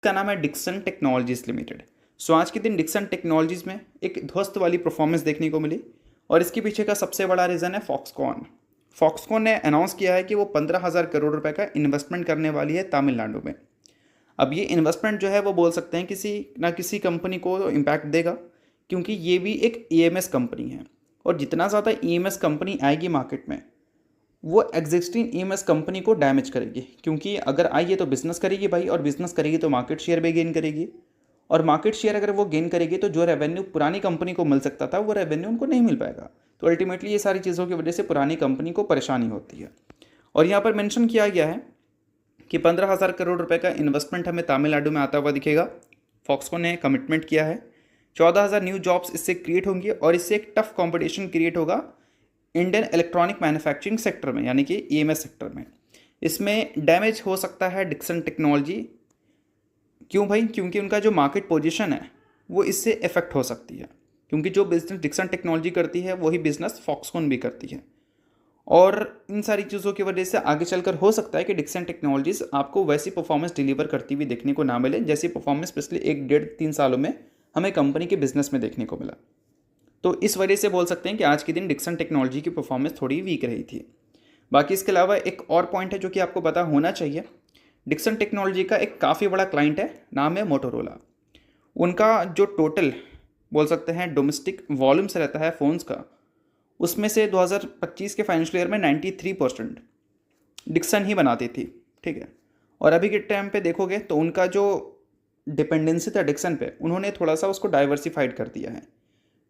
का नाम है डिक्सन टेक्नोलॉजीज लिमिटेड। सो आज के दिन डिक्सन टेक्नोलॉजीज में एक ध्वस्त वाली परफॉर्मेंस देखने को मिली और इसके पीछे का सबसे बड़ा रीज़न है फॉक्सकॉन। फॉक्सकॉन ने अनाउंस किया है कि वो 15,000 करोड़ रुपए का इन्वेस्टमेंट करने वाली है तमिलनाडु में। अब ये इन्वेस्टमेंट जो है वो बोल सकते हैं किसी ना किसी कंपनी को इम्पैक्ट देगा, क्योंकि ये भी एक ईएमएस कंपनी है और जितना ज़्यादा ईएमएस कंपनी आएगी मार्केट में वो एग्जिस्टिंग ईएमएस कंपनी को डैमेज करेगी, क्योंकि अगर आई है तो बिजनेस करेगी भाई, और बिजनेस करेगी तो मार्केट शेयर भी गेन करेगी, और मार्केट शेयर अगर वो गेन करेगी तो जो रेवेन्यू पुरानी कंपनी को मिल सकता था वो रेवेन्यू उनको नहीं मिल पाएगा। तो अल्टीमेटली ये सारी चीज़ों की वजह से पुरानी कंपनी को परेशानी होती है। और यहाँ पर मेंशन किया गया है कि 15,000 करोड़ रुपए का इन्वेस्टमेंट हमें तमिलनाडु में आता हुआ दिखेगा। फॉक्सकॉन ने कमिटमेंट किया है 14,000 न्यू जॉब्स इससे क्रिएट होंगी और इससे एक टफ कंपटीशन क्रिएट होगा इंडियन इलेक्ट्रॉनिक मैन्युफैक्चरिंग सेक्टर में, यानी कि ईएमएस सेक्टर में। इसमें डैमेज हो सकता है डिक्सन टेक्नोलॉजी। क्यों भाई? क्योंकि उनका जो मार्केट पोजीशन है वो इससे इफेक्ट हो सकती है, क्योंकि जो बिजनेस डिक्सन टेक्नोलॉजी करती है वही बिजनेस फॉक्सकॉन भी करती है। और इन सारी चीज़ों की वजह से आगे चलकर हो सकता है कि डिक्सन टेक्नोलॉजीज आपको वैसी परफॉर्मेंस डिलीवर करती हुई देखने को ना मिले जैसी परफॉर्मेंस पिछले 1-1.5-3 सालों में हमें कंपनी के बिजनेस में देखने को मिला। तो इस वजह से बोल सकते हैं कि आज के दिन डिक्सन टेक्नोलॉजी की परफॉर्मेंस थोड़ी वीक रही थी। बाकी इसके अलावा एक और पॉइंट है जो कि आपको पता होना चाहिए। डिक्सन टेक्नोलॉजी का एक काफ़ी बड़ा क्लाइंट है, नाम है मोटोरोला। उनका जो टोटल बोल सकते हैं डोमेस्टिक वॉल्यूम्स रहता है फ़ोन्स का, उसमें से 2025 के फाइनेंशियल ईयर में 93% डिक्सन ही बनाती थी, ठीक है। और अभी के टाइम पे देखोगे तो उनका जो डिपेंडेंसी था डिक्सन पे, उन्होंने थोड़ा सा उसको डाइवर्सिफाइड कर दिया है।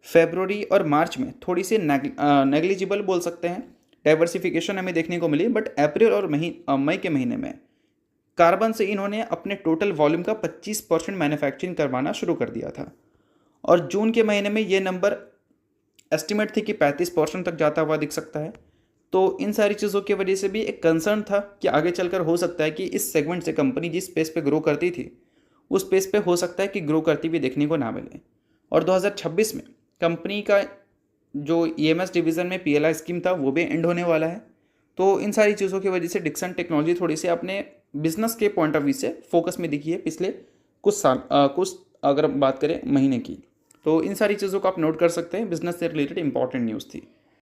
फेब्रुवरी और मार्च में थोड़ी सी नेग्लिजिबल बोल सकते हैं डाइवर्सिफिकेशन हमें देखने को मिली, बट अप्रैल और मई के महीने में कार्बन से इन्होंने अपने टोटल वॉल्यूम का 25% मैन्युफैक्चरिंग करवाना शुरू कर दिया था। और जून के महीने में ये नंबर एस्टिमेट थी कि 35% तक जाता हुआ दिख सकता है। तो इन सारी चीज़ों की वजह से भी एक कंसर्न था कि आगे चलकर हो सकता है कि इस सेगमेंट से कंपनी जिस स्पेस पे ग्रो करती थी उस स्पेस पे हो सकता है कि ग्रो करती हुई देखने को ना मिले। और 2026 में कंपनी का जो ईएमएस डिवीज़न में पीएलआई स्कीम था वो भी एंड होने वाला है। तो इन सारी चीज़ों की वजह से डिक्सन टेक्नोलॉजी थोड़ी सी अपने बिजनेस के पॉइंट ऑफ व्यू से फोकस में दिखी है पिछले कुछ साल कुछ अगर बात करें महीने की। तो इन सारी चीज़ों को आप नोट कर सकते हैं, बिजनेस से रिलेटेड इंपॉर्टेंट न्यूज़ थी।